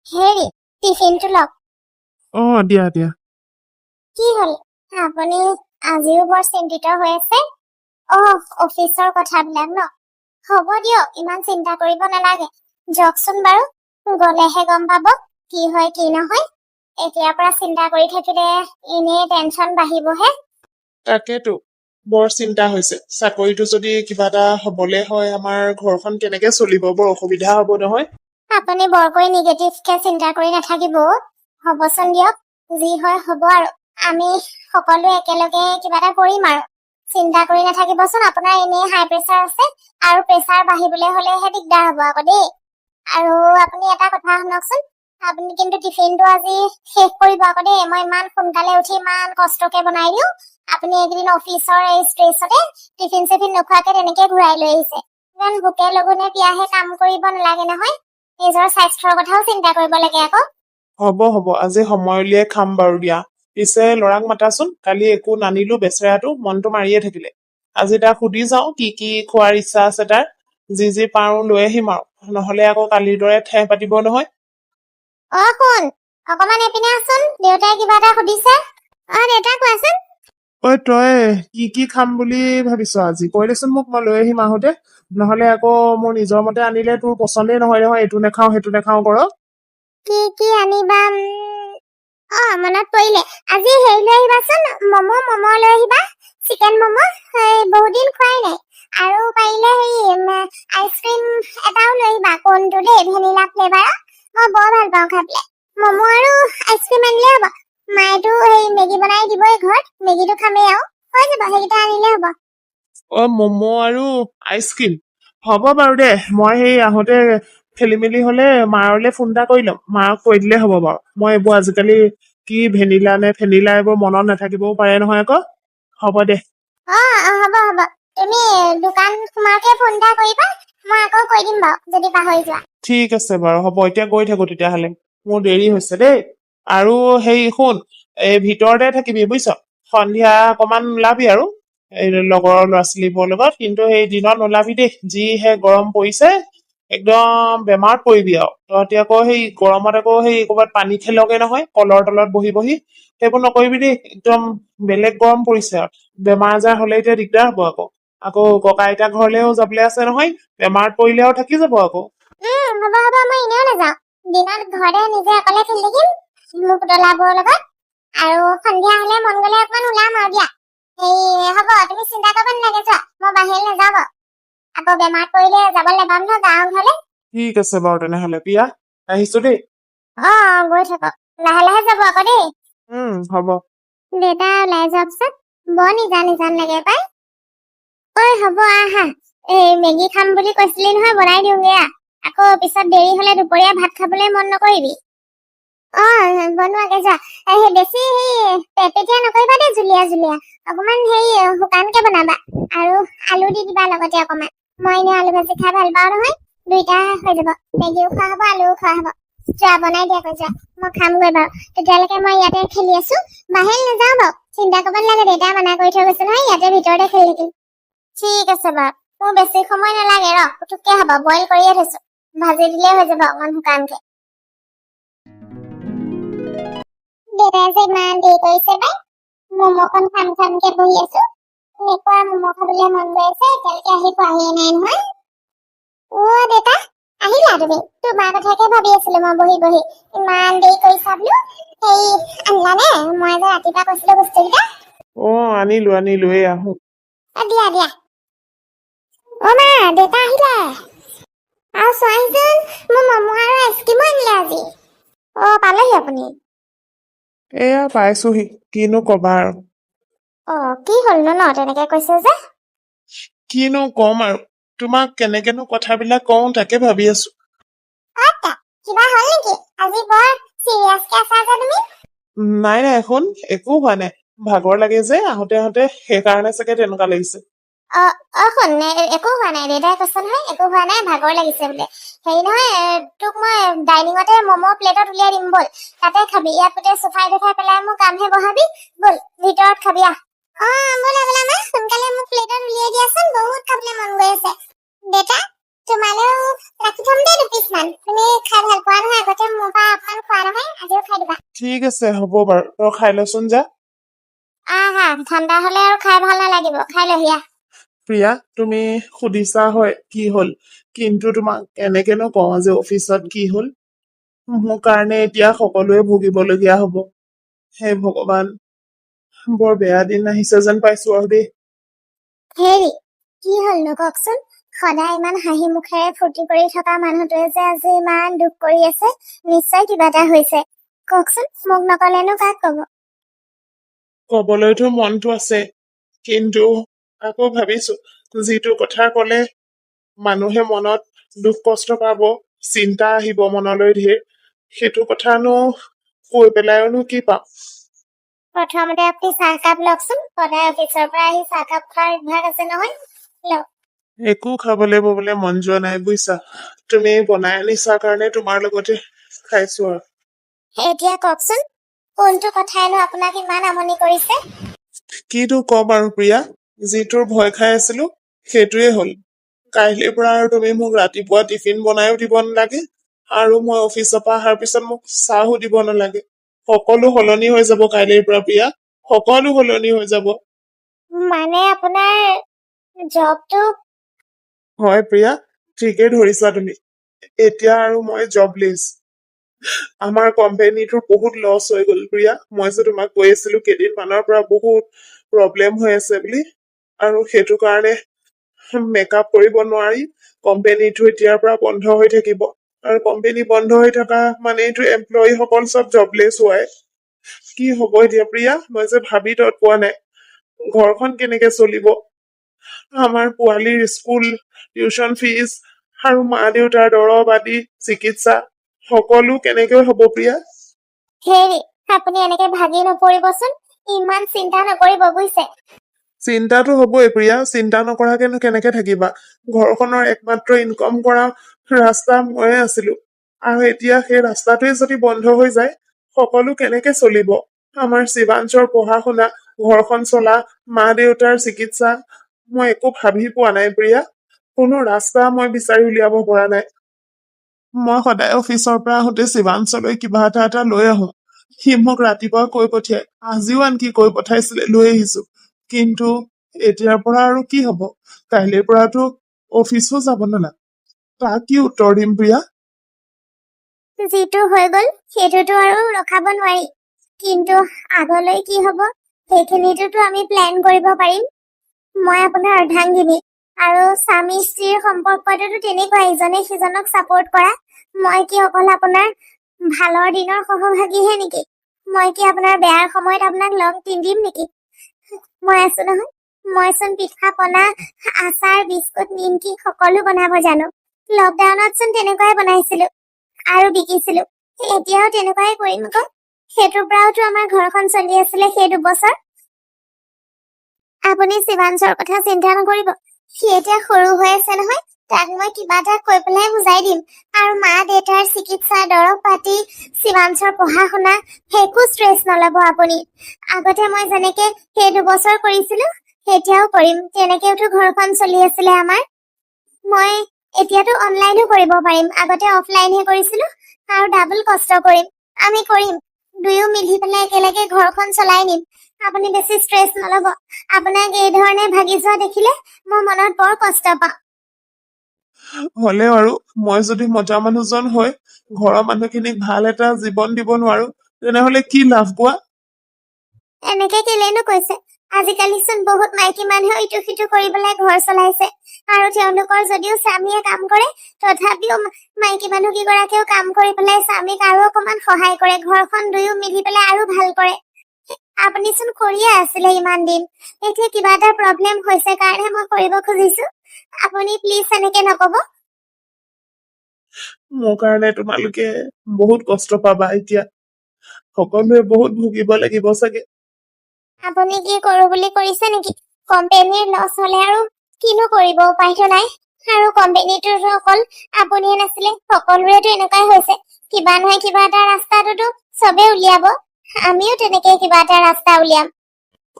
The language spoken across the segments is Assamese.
হেৰি টিফিনটো লওক। দিয়া দিয়া। কি হ'ল আপুনি আজিও বৰ চিন্তিত হৈ আছে? অফিচৰ কথাবিলাক ন? হ'ব দিয়ক, ইমান চিন্তা কৰিব নালাগে। যাওকচোন বাৰু, গলেহে গম পাব কি হয় কি নহয়। এতিয়াৰ পৰা চিন্তা কৰি থাকিলে এনেই টেনচন বাঢ়িবহে। তাকেতো বৰ চিন্তা হৈছে। চাকৰিটো যদি কিবা এটা হবলে হয়, আমাৰ ঘৰখন কেনেকে চলিব, বৰ অসুবিধা হব নহয়। আপুনি বৰকৈ নিগেটিভকে চিন্তা কৰি নাথাকিব। হ'বচোন দিয়ক, যি হয় হ'ব আৰু। আমি সকলোৱে একেলগে কিবা এটা কৰিম আৰু। চিন্তা কৰি নাথাকিবচোন। আপোনাৰ এনেই হাই প্ৰেচাৰ আছে, আৰু প্ৰেচাৰ বাঢ়িবলৈ হলেহে দিগদাৰ হব আকৌ দেই। আৰু আপুনি এটা কথা শুনকচোন, আপুনি কিন্তু টিফিনটো আজি শেষ কৰিব আকৌ দেই। মই ইমান সোনকালে উঠি ইমান কষ্টকে বনাই দিওঁ, আপুনি এইকেইদিন অফিচৰ এই ষ্ট্ৰেছতে টিফিন চিফিন নোখোৱাকে তেনেকে ঘূৰাই লৈ আহিছে। ইমান ভোকে লঘোণে পিয়াহে কাম কৰিব নালাগে নহয়। নিজৰ স্বাস্থ্যৰ কথাও চিন্তা কৰিব লাগে আকৌ। হ'ব আজি সময় উলিয়াই খাম বাৰু দিয়া। পিছে লৰাক মাতাচোন, কালি একো নানিলো বেচেৰাটো, মনটো মাৰিয়ে থাকিলে। আজি তাক সুধি যাও কি কি খোৱাৰ ইচ্ছা আছে তাৰ। যি পাৰো লৈ আহিম আৰু, নহলে আকৌ কালিৰ দৰে ঠেহ পাতিব নহয়। শুন, অকমান এইপিনে আছোন। দেউতাই কিবা এটা সুধিছে। দেউতা কোৱাচোন। তই কি কি খাম বুলি ভাবিছ আজি? কৈ দেচোন মোক, মই লৈ আহিম আহোতে। নহলে আকৌ মোৰ নিজৰ মতে আনিলে তোৰ পচন্দেই নহয় নহয়, এইটো নাখাও সেইটো নাখাও কৰ। কি কি আনিবা? মনত পৰিলে, আজি হেৰি লৈ আহিবাচোন, ম'ম লৈ আহিবা। চিকেন ম'ম, বহুত দিন খোৱাই নাই। আৰু পাৰিলে আইচক্ৰীম এটাও লৈ আহিবা, কোনটো দেই, ভেনিলা ফ্লেভাৰৰ। মই বৰ ভাল পাওঁ খাই পেলাই। ম'ম আৰু আইচক্ৰীম আনিলে হ'ব। মায়েতো মেগী বনাই দিবই ঘৰত, মেগীটো খামেই আৰু। হৈ যাব, সেইকেইটা আনিলে হ'ব। ম'ম আৰু আইচক্ৰীম হ'ব বাৰু দে। মই আহোতে খেলি মেলি হলে মাৰলে ফোন এটা কৰি লম, মাক কৈ দিলে হ'ব বাৰু। মই এইবোৰ আজিকালি কি ভেনিলা নে ফেনিলা এইবোৰ মনত নাথাকিবও পাৰে নহয় আকৌ। হ'ব দে। হ'ব। তুমি দোকান সোমাওতে ফোন এটা কৰিবা, মই আকৌ কৈ দিম বাৰু যদি পাহৰি যোৱা। ঠিক আছে বাৰু, হ'ব। এতিয়া গৈ থাকো তেতিয়াহলে, মোৰ দেৰি হৈছে দেই। আৰু শুন, এই ভিতৰতে থাকিবি বুজিছ। সন্ধিয়া অকমান ওলাবি আৰু এই লগৰৰ ল'ৰা ছোৱালীবোৰৰ লগত। কিন্তু সেই দিনত নোলাবি দেই, যিহে গৰম পৰিছে। একদম বেমাৰত পৰিবি আৰু। তহঁতি আকৌ গৰমত আকৌ ক'ৰবাত পানী খেলগে নহয়, কলৰ তলত বহি বহি। সেইবোৰ নকৰিবি দেই, একদম বেলেগ গৰম পৰিছে আৰু। বেমাৰ আজাৰ হলে এতিয়া দিগদাৰ হব আকৌ। আকৌ ককা আইতা ঘৰলেও যাবলৈ আছে নহয়, বেমাৰত পৰিলে আৰু থাকি যাব আকৌ। হ'ব, মই এনেও নাযাওঁ। দিনত ঘৰতে নিজে অকলে খেলি থাকিম মোৰ পুতলাবোৰৰ লগত। আৰু সন্ধিয়া হলে মন গলে অকমান ওলাম আৰু দিয়া। হ'ব, তুমি চিন্তা কৰিব নালাগে, যোৱা। মই বাহিৰলৈ নাযাওঁ বাৰু। আকৌ বেমাৰত পৰিলে যাব নাপাম নহয় গাঁৱৰ ঘৰলে। ঠিক আছে বাৰু তেনেহলে, পিয়া আহিছো দেই। গৈ থাকক, লাহে লাহে যাব আকৌ দেই। হ'ব। দেউতা ওলাই যোৱাৰ পিছত বৰ নিজান লাগে পাই। হ'ব আহা। মেগী খাম বুলি কৈছিলি নহয়, বনাই দিওঁগে আহ। আকৌ পিছত দেৰি হলে দুপৰীয়া ভাত খাবলৈ মন নকৰিবি। বনোৱাগে যোৱা। বেছি পেপেটীয়া নকৰিবা দেই, জুলীয়া। অকমান শুকানকে বনাবা। আৰু আলু দি দিবা লগতে অকমান। মই এনেও আলু ভাজি খাই ভাল পাওঁ নহয়। দুইটা হৈ যাব, মেগীও খোৱা হব, আলুও খোৱা হব। যোৱা, বনাই দিয়া যোৱা। মই খামগৈ বাৰু। তেতিয়ালৈকে মই ইয়াতে খেলি আছো, বাহিৰ নাযাওঁ বাৰু। চিন্তা কৰিব নালাগে, দেউতাই মানা কৰি থৈ গৈছে নহয়, ইয়াতে ভিতৰতে খেলি থাকিম। ঠিক আছে বাৰু, মোৰ বেছি সময় নালাগে, পুতুককে হ'ব। বইল কৰিয়ে থৈছো, ভাজি দিলে হৈ যাব অকমান শুকানকে। দেউতাই যে ইমান দেৰি কৰিছে পাই। ম'মখন খামকে বহি আছো। এনেকুৱা ম'ম খাবলৈ মন গৈ আছে, এতিয়ালৈকে আহি পোৱাহিয়ে নাই নহয়। দেউতা আহিলা তুমি? তোমাৰ কথাকে ভাবি আছিলো মই বহি বহি। ইমান দেৰি কৰিছা বোলো। আনিলানে? মই যে ৰাতিপুৱা কৈছিলো বস্তুকেইটা। আনিলো, আহো। দিয়া। মা, দেউতা আহিলে। আৰু চোৱাহিচোন, মোৰ ম'ম আৰু আইচক্ৰীমো আনিলে আজি। পালেহি আপুনি? এয়া পাইছোহি, কিনো কবা আৰু। কি হলনো ন তেনেকে কৈছে যে? কিনো কম আৰু, তোমাক কেনেকেনো কথাবিলাক কওঁ তাকে ভাবি আছো। কিবা হল নেকি? আজি বৰ চিৰিয়াছকে আছা যে তুমি? নাই শুন, একো হোৱা নাই। ভাগৰ লাগে যে আহোতে সেইকাৰণে চাগে তেনেকুৱা লাগিছে। শুন, একো হোৱা নাই। দেউতাই কৈছে নহয় একো হোৱা নাই, ভাগৰ লাগিছে বোলে। হেৰি নহয়, তোক মই ডাইনিঙতে ম'ম প্লেটত উলিয়াই দিম বল। তাতে খাবি, ইয়াত গোটেই চোফাই তোফাই পেলাই মোৰ কামহে বহাবি। বল, ভিতৰত খাবি আহ। বলা মা, সোনকালে মোক প্লেটত উলিয়াই দিয়াচোন, বহুত খাবলৈ মন গৈ আছে। দেউতা তোমালেও ৰাখি থম দেই 2 পিচমান তুমি খাই ভাল পোৱা নহয় আগতে মোৰ পৰা অকমান খোৱা নহয় আজিও খাই দিবা ঠিক আছে হ'ব বাৰু তই খাই লচোন যা আহা ঠাণ্ডা হলে আৰু খাই ভাল নালাগিব খাই লহিয়া প্ৰিয়া তুমি সুধিছা হয় কি হল কিন্তু তোমাক কেনেকেনো কওঁ যে অফিচত কি হল মোৰ কাৰণে এতিয়া সকলোৱে ভুগিবলগীয়া হব হে ভগৱান বৰ বেয়া দিন আহিছে যেন পাইছো আৰু দেই হেৰি কি হলনো কওকচোন সদায় ইমান হাঁহি মুখেৰে ফূৰ্তি কৰি থকা মানুহটোৱে যে আজি ইমান দুখ কৰি আছে নিশ্চয় কিবা এটা হৈছে কওকচোন মোক নকলেনো কাক কব কবলৈতো মনটো আছে কিন্তু আকৌ ভাবিছো যিটো কথা কলে মানুহে মনত দুখ কষ্ট পাব চিন্তা আহিব মনলৈ ধেৰ সেইটো কথানো কৈ পেলাইনো কি পাম প্ৰথমতে আপুনি চাহকাপ লওকচোন সদায় অফিচৰ পৰা আহি চাহকাপ খোৱাৰ অভ্যাস আছে নহয় লওক একো খাবলৈ ববলৈ মন যোৱা নাই বুজিছা তুমি বনাই আনিছা কাৰণে তোমাৰ লগতে খাইছো আৰু এতিয়া কওকচোন কোনটো কথাইনো আপোনাক ইমান আমনি কৰিছে কিনো কম আৰু প্ৰিয়া যিটোৰ ভয় খাই আছিলো সেইটোৱে হল কাইলৈৰ পৰা আৰু তুমি মোক ৰাতিপুৱা টিফিন বনাইও দিব নালাগে আৰু মই অফিচৰ পৰা অহাৰ পিছত মোক চাহো দিব নালাগে সকলো সলনি হৈ যাব কাইলৈৰ পৰা প্ৰিয়া সকলো সলনি হৈ যাব মানে আপোনাৰ জবটো হয় প্ৰিয়া ঠিকেই ধৰিছা তুমি এতিয়া আৰু মই জবলেছ আমাৰ কোম্পানীটোৰ বহুত লছ হৈ গল প্ৰিয়া মই যে তোমাক কৈ আছিলো কেইদিনমানৰ পৰা বহুত প্ৰব্লেম হৈ আছে বুলি আৰু সেইটো কাৰণে মেকআপ কৰিব নোৱাৰি কোম্পানীটো এতিয়াৰ পৰা বন্ধ হৈ থাকিব আৰু কোম্পানী বন্ধ হৈ থকা মানে এইটো এমপ্লয়ীসকল চব জবলেছ হোৱাই কি হব এতিয়া প্ৰিয়া মই যে ভাবি তত পোৱা নাই ঘৰখন কেনেকে চলিব আমাৰ পোৱালীৰ স্কুল টিউচন ফিজ আৰু মা দেউতাৰ দৰৱ আদি চিকিৎসা সকলো কেনেকৈ হব প্ৰিয়া হেৰি আপুনি এনেকে ভাগি নপৰিবচোন ইমান চিন্তা নকৰিব বুজিছে চিন্তাটো হবই প্ৰিয়া চিন্তা নকৰাকেনো কেনেকে থাকিবা ঘৰখনৰ একমাত্ৰ ইনকম কৰা ৰাস্তা ময়ে আছিলো আৰু এতিয়া সেই ৰাস্তাটোৱে যদি বন্ধ হৈ যায় সকলো কেনেকে চলিব আমাৰ শিৱাঞ্চৰ পঢ়া শুনা ঘৰখন চলা মা দেউতাৰ চিকিৎসা মই একো ভাবি পোৱা নাই প্ৰিয়া কোনো ৰাস্তা মই বিচাৰি উলিয়াব পৰা নাই মই সদায় অফিচৰ পৰা আহোঁতে শিৱাঞ্চলৈ কিবা এটা লৈ আহো সি মোক ৰাতিপুৱা কৈ পঠিয়াই আজিও আনকি কৈ পঠাইছিলে লৈ আহিছো কিন্তু এতিয়াৰ পৰা আৰু কি হব কাইলৈৰ পৰাতো অফিচো যাব নালাগে তাক কি উত্তৰ দিম প্ৰিয়া যিটো হৈ গল সেইটোতো আৰু ৰখাব নোৱাৰি কিন্তু আগলৈ কি হব সেইখিনিটোতো আমি প্লেন কৰিব পাৰিম মই আপোনাৰ অৰ্ধাংগিনী আৰু স্বামী স্ত্ৰীৰ সম্পৰ্কটোতো তেনেকুৱা ইজনে সিজনক ছাপোৰ্ট কৰা মই কি অকল আপোনাৰ ভালৰ দিনৰ সহভাগীহে নেকি মই কি আপোনাৰ বেয়াৰ সময়ত আপোনাক লগ নিদিম নেকি মই আছো নহয় মইচোন পিঠা পনা আচাৰ বিস্কুট নিমকি সকলো বনাব জানো লকডাউনত চোন তেনেকুৱাই বনাইছিলো আৰু বিকিছিলো এতিয়াও তেনেকুৱাই কৰিম আকৌ সেইটোৰ পৰাওতো আমাৰ ঘৰখন চলি আছিলে সেই 2 বছৰ আপুনি শিৱাঞ্চৰ কথা চিন্তা নকৰিব সি এতিয়া সৰু হৈ আছে নহয় তাক মই কিবা এটা কৈ পেলাই বুজাই দিম আৰু মা দেউতাৰ চিকিৎসা দৰৱ পাতি শিৱাঞ্চৰ পঢ়া শুনা একো ষ্ট্ৰেছ নলব আপুনি আগতে মই যেনেকে সেই 2 বছৰ কৰিছিলো এতিয়াও কৰিম তেনেকেওতো ঘৰখন চলি আছিলে আমাৰ মই এতিয়াতো অনলাইনো কৰিব পাৰিম আগতে অফলাইনহে কৰিছিলো আৰু ডাবল কষ্ট কৰিম আমি কৰিম দুয়ো মিলি পেলাই একেলগে ঘৰখন চলাই নিম আপুনি বেছি ষ্ট্ৰেছ নলব আপোনাক এই ধৰণে ভাগি যোৱা দেখিলে মোৰ মনত বৰ কষ্ট পাওঁ হলেও আৰু মই যদি মতা মানুহজন হৈ ঘৰৰ মানুহখিনিক ভাল এটা জীৱন দিব নোৱাৰো তেনেহলে কি লাভ কোৱা এনেকে কেলেনো কৈছে আজিকালি চোন বহুত মাইকী মানুহে ইটো সিটো কৰি পেলাই ঘৰ চলাইছে আৰু তেওঁলোকৰ যদিও স্বামীয়ে কাম কৰে তথাপিও মাইকী মানুহ কেইগৰাকীও কাম কৰি পেলাই স্বামীক আৰু অকমান সহায় কৰে ঘৰখন দুয়ো মিলি পেলাই আৰু ভাল কৰে আপুনি চোন কৰিয়ে আছিলে ইমান দিন এতিয়া কিবা এটা প্ৰব্লেম হৈছে কাৰণে মই কৰিব খুজিছো আপুনি প্লিজ এনেকে নকব মোৰ কাৰণে তোমালোকে বহুত কষ্ট পাবা এতিয়া সকলোৱে বহুত ভুগিব লাগিব চাগে আপুনি কি কৰো বুলি কৰিছে নেকি কোম্পানীৰ লছ হলে আৰু কিনো কৰিব উপায়তো নাই আৰু কোম্পানীটোৰ অকল আপুনিয়ে নাছিলে সকলোৰেতো এনেকুৱাই হৈছে কিবা নহয় কিবা এটা ৰাস্তাটোতো চবে উলিয়াব আমিও তেনেকে কিবা এটা ৰাস্তা উলিয়াম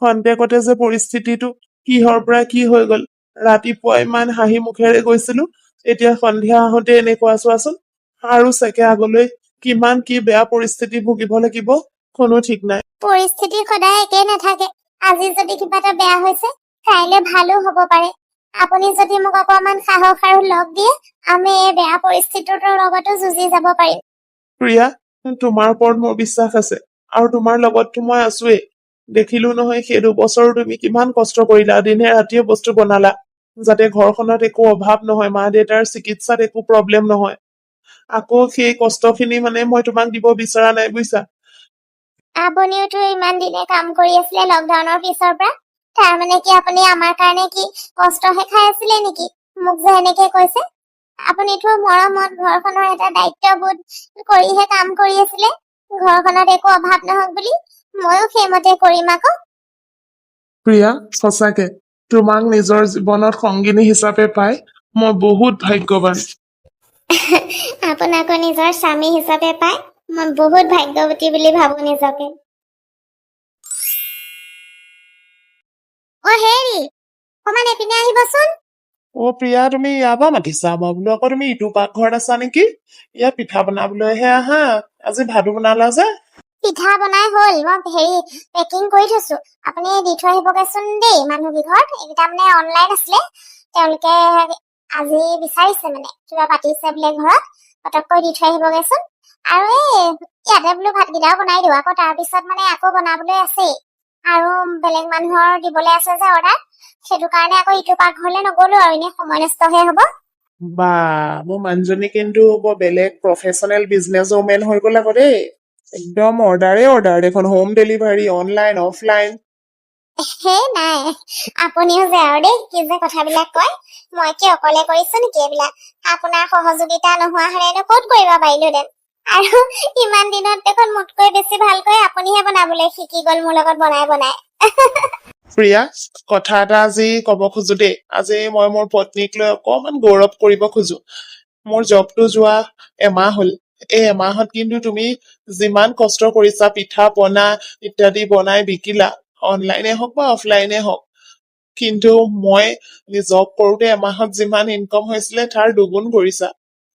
খন্তেকতে যে পৰিস্থিতিটো কিহৰ পৰা কি হৈ গল ৰাতিপুৱা ইমান হাঁহি মুখেৰে গৈছিলো এতিয়া সন্ধিয়া আহোঁতে এনেকুৱা চোৱাচোন আৰু চাগে আগলৈ কিমান কি বেয়া পৰিস্থিতি ভুগিব লাগিব কোনো ঠিক নাই। পৰিস্থিতি সদায় একেই নাথাকে। আজি যদি কিবা এটা বেয়া হৈছে কাইলৈ ভালো হব পাৰে। আপুনি যদি মোক অকমান সাহস আৰু লগ দিয়ে আমি এই বেয়া পৰিস্থিতিটোৰ লগতো যুঁজি যাব পাৰিম। প্ৰিয়া, তোমাৰ ওপৰত মোৰ বিশ্বাস আছে আৰু তোমাৰ লগততো মই আছোৱেই। দেখিলো নহয় সেই 2 বছৰ তুমি কিমান কষ্ট কৰিলা, দিনে ৰাতিয়ে বস্তু বনালা যাতে ঘৰখনত একো অভাৱ নহয়, মা দেউতাৰ চিকিৎসাত একো প্ৰব্লেম নহয়। আকৌ সেই কষ্টখিনি মানে মই তোমাক দিব বিচৰা নাই বুজিছা। আপুনিওতো ইমান দিনে কাম কৰি আছিলে লকডাউনৰ পিছৰ পৰা। তাৰ মানে কি আপুনি আমাৰ কাৰণে কি কষ্টহে খাই আছিলে নেকি? মোক যে এনেকে কৈছে। আপুনিতো মৰমত ঘৰখনৰ এটা দায়িত্ববোধ কৰিহে কাম কৰি আছিলে। ঘৰখনত একো অভাৱ নহওক বুলি ময়ো সেইমতে কৰিম আকৌ। প্ৰিয়া, সঁচাকে তোমাক নিজৰ জীৱনত সংগিনী হিচাপে পাই মই বহুত ভাগ্যৱান। আপোনাকো নিজৰ স্বামী হিচাপে পাই মই বহুত ভাগ্যৱতী বুলি ভাবো নিজকে। অ হেৰি, অকমান এপিনে আহিবচোন। অ প্ৰিয়া, তুমি ইয়াৰ পৰা মাতিছা? মই বোলো আকৌ তুমি ইটো পাকঘৰত আছা নেকি? ইয়াত পিঠা বনাবলৈহে আহা, আজি ভাতো বনালা যে? পিঠা বনাই হ'ল, মই পেকিং কৰি থৈছো। আপুনি দি থৈ আহিবগেচোন দেই। মানুহ ঘৰত এইকেইটা মানে অনলাইন আছিলে, তেওঁলোকে আজি বিচাৰিছে মানে কিবা পাতিছে বোলে ঘৰত, পটককৈ দি থৈ আহিবগেচোন। আৰু ইয়াতে বোলো ভাতকেইটাও বনাই দিওঁ, আকৌ তাৰপিছত মানে আকৌ বনাবলৈ আছেই আৰু বেলেগ মানুহৰ দিবলৈ আছে যে অৰ্ডাৰ। সেইটো কাৰণে আকৌ ইটো পাকঘৰলে নগলো আৰু এনে সময় নষ্টহে হব। বা, মোৰ মানুহজনী কিন্তু বৰ বেলেগ প্ৰফেচনেল বিজনেছ ওমেন হৈ গ'ল আকৌ দেই। একদম অৰ্ডাৰ দেখোন, হোম ডেলিভাৰী, অনলাইন অফলাইন। সেই নাই, আপুনিও যে আৰু দেই কি যে কথাবিলাক কয়। মই কি অকলে কৰিছো নেকি এইবিলাক? আপোনাৰ সহযোগিতা নোহোৱা হলেনো ক'ত কৰিব পাৰিলোহেঁতেন। আৰু ইমান দিনত দেখোন মোতকৈ বেছি ভালকৈ আপুনিহে বনাবলৈ শিকি গল মোৰ লগত বনাই বনাই। প্ৰিয়া, কথা এটা আজি কব খোজো দেই। আজি মই মোৰ পত্নীক লৈ অকমান গৌৰৱ কৰিব খোজো। মোৰ জবটো যোৱা এমাহ হল। এই এমাহত কিন্তু তুমি যিমান কষ্ট কৰিছা, পিঠা পনা ইত্যাদি বনাই বিকিলা, অনলাইনে হওক বা অফলাইনে হওক, কিন্তু মই জব কৰোতে এমাহত যিমান ইনকম হৈছিলে তাৰ 2 গুণ কৰিছা।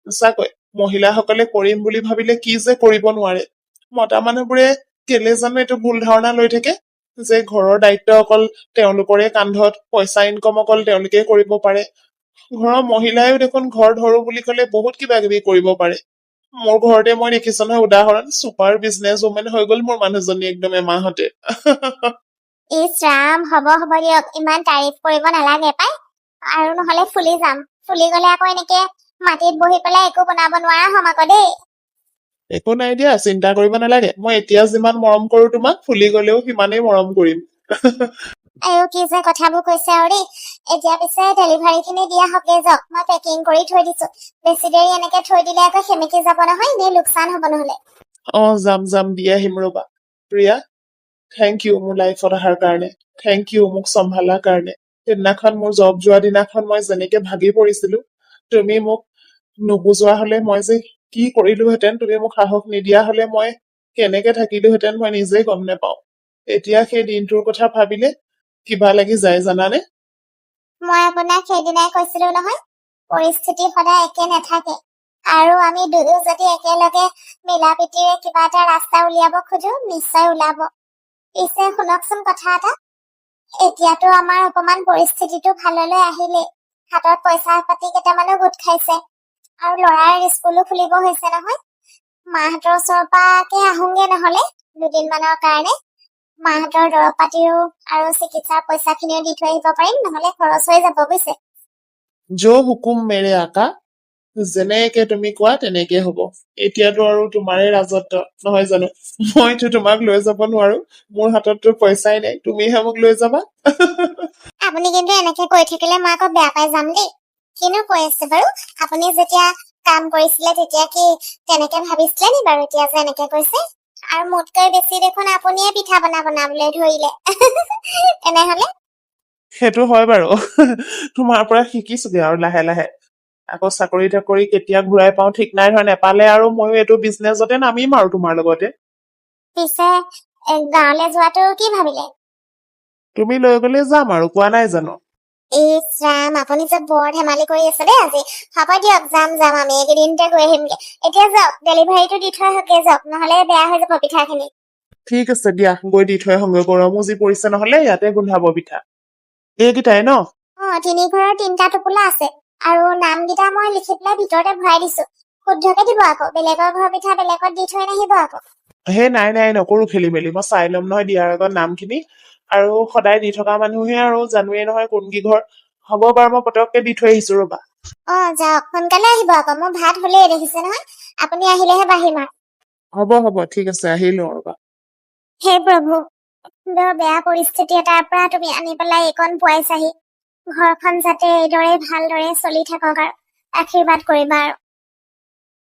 সঁচাকৈ মহিলাসকলে কৰিম বুলি ভাবিলে কি যে কৰিব নোৱাৰে। মতা মানুহবোৰে কেলে জানো এইটো ভুল ধাৰণা লৈ থাকে যে ঘৰৰ দায়িত্ব অকল তেওঁলোকৰে কান্ধত, পইচা ইনকম অকল তেওঁলোকে কৰিব পাৰে। ঘৰৰ মহিলাইও দেখোন ঘৰ ধৰো বুলি কলে বহুত কিবা কিবি কৰিব পাৰে। মোৰ ঘৰতে মই দেখিছো নহয় উদাহৰণ, চুপাৰ বিজনেছ ওমেন হৈ গল মোৰ মানুহজনী একদম এমাহতে। ইছ ৰাম, হ'ব দিয়ক, ইমান তাৰিফ কৰিব নালাগে পাই। আৰু নহলে ফুলি যাম। ফুলি গলে আকৌ এনেকে মাটিত বহি পেলাই একো বনাব নোৱাৰা হম আকৌ দেই। একো নাই দিয়া, চিন্তা কৰিব নালাগে। মই এতিয়া যিমান মৰম কৰো তোমাক, ফুলি গলেও সিমানেই মৰম কৰিম। আয়ো কি যে কথাবোৰ কৈছে আৰু দেই। এতিয়া পিছে ডেলিভাৰী খিনি দিয়া হকে যাওক, মই পেকিং কৰি থৈ দিছো। বেছি দেৰি এনেকে থৈ দিলে আকৌ সেমেকি যাব নহয়, এনেই লোকচান হব নহলে। অ যাম দি আহিম ৰবা। প্ৰিয়া, থেংক ইউ মোৰ লাইফত অহাৰ কাৰণে। থেংক ইউ মোক চম্ভালাৰ কাৰণে। সেইদিনাখন মোৰ জব যোৱা দিনাখন মই যেনেকে ভাগি পৰিছিলো, তুমি মোক নুবুজোৱা হলে মই যে কি কৰিলোহেঁতেন, তুমি মোক সাহস নিদিয়া হলে মই কেনেকে থাকিলোহেঁতেন মই নিজেই গম নেপাও। এতিয়া সেই দিনটোৰ কথা ভাবিলে কিবা লাগি যায় জানানে। মই আপোনাক সেইদিনাই কৈছিলো নহয়, পৰিস্থিতি সদায় একে নাথাকে। আৰু আমি দুয়ো যদি একেলগে মিলা প্ৰীতিৰে কিবা এটা ৰাস্তা উলিয়াব খোজো, নিশ্চয় ওলাব। পিছে শুনকচোন কথা এটা, এতিয়াতো আমাৰ অকমান পৰিস্থিতিটো ভাললৈ আহিলে। হাতত পইচা পাতি কেইটামানো গোট খাইছে আৰু ল'ৰাৰ স্কুলো খুলিব হৈছে নহয়। মাহঁতৰ ওচৰৰ পৰাকে আহোগে নহলে 2 দিনমানৰ কাৰণে। মাহঁতৰ দৰৱ পাতিও আৰু চিকিৎসাৰ পইচা খিনিও দি থৈ আহিব পাৰিম, নহলে খৰচ হৈ যাব বুজিছে। জো হুকুম মেৰে আকা, যেনেকে তুমি কোৱা তেনেকে হব। এতিয়াতো আৰু তোমাৰে ৰাজত্ব নহয় জানো। মইতো তোমাক লৈ যাব নোৱাৰো, মোৰ হাতততো পইচাই নাই, তুমিহে মোক লৈ যাবা। আপুনি কিন্তু এনেকে কৈ থাকিলে মই আকৌ বেয়া পাই যাম দেই। কিনো কৈ আছে বাৰু? আপুনি যেতিয়া কাম কৰিছিলে তেতিয়া কি তেনেকে ভাবিছিলে নি বাৰু? এতিয়া যে এনেকে কৈছে, আৰু মোতকৈ বেছি দেখোন আপুনিয়ে পিঠা বনাবলৈ ধৰিলে। এনেহলে সেইটো হয় বাৰু। তোমাৰ পৰা শিকিছোগে আৰু লাহে লাহে। আকৌ চাকৰি তাকৰি কেতিয়া ঘূৰাই পাও ঠিক নাই নহয়, নেপালে আৰু ময়ো এইটো বিজনেছতে নামিম আৰু তোমাৰ লগতে। পিছে গাঁৱলে যোৱাটো কি ভাবিলে? তুমি লৈ গলে যাম আৰু, কোৱা নাই জানো। ইছ ৰাম, আপুনি যে বৰ ধেমালি কৰি আছে দেই আজি। হ'ব দিয়ক, যাম আমি এইকেইদিনতে গৈ আহিমগে। এতিয়া যাওক, ডেলিভাৰীটো দি থৈ আহকে যাওক, নহলে বেয়া হৈ যাব পিঠাখিনি। ঠিক আছে দিয়া, গৈ দি থৈ আহোগৈ। গৰমো যি পৰিছে নহলে ইয়াতে গোন্ধাব পিঠা। এইকেইটাই ন? তিনি ঘৰৰ 3টা টোপোলা আছে আৰু নামকেইটা মই লিখি পেলাই ভিতৰতে ভৰাই দিছো। শুদ্ধকে দিব আকৌ, বেলেগৰ ঘৰৰ পিঠা বেলেগত দি থৈ নাহিব আকৌ। হে নাই নকৰো খেলি মেলি। মই চাই ল'ম নহয় দিয়াৰ আগত নামখিনি। আৰু সদায় দি থকা মানুহে আৰু জানোৱেই নহয় কোন কি ঘৰ। হ'ব বাৰু, মই পতককে দি থৈ আহিছো ৰবা। যাওক, সোনকালে আহিব আকৌ, মোৰ ভাত হলেই দেখিছে নহয়। আপুনি আহিলেহে বাঢ়িম আৰু। হ'ব ঠিক আছে, আহিলো ৰবা। হে প্ৰভু, বৰ বেয়া পৰিস্থিতি এটাৰ পৰা তুমি আনি পেলাই এইকণ পোৱাইছাহি। ঘৰখন যাতে এইদৰে ভালদৰে চলি থাকক আৰু আশীৰ্বাদ কৰিবা আৰু।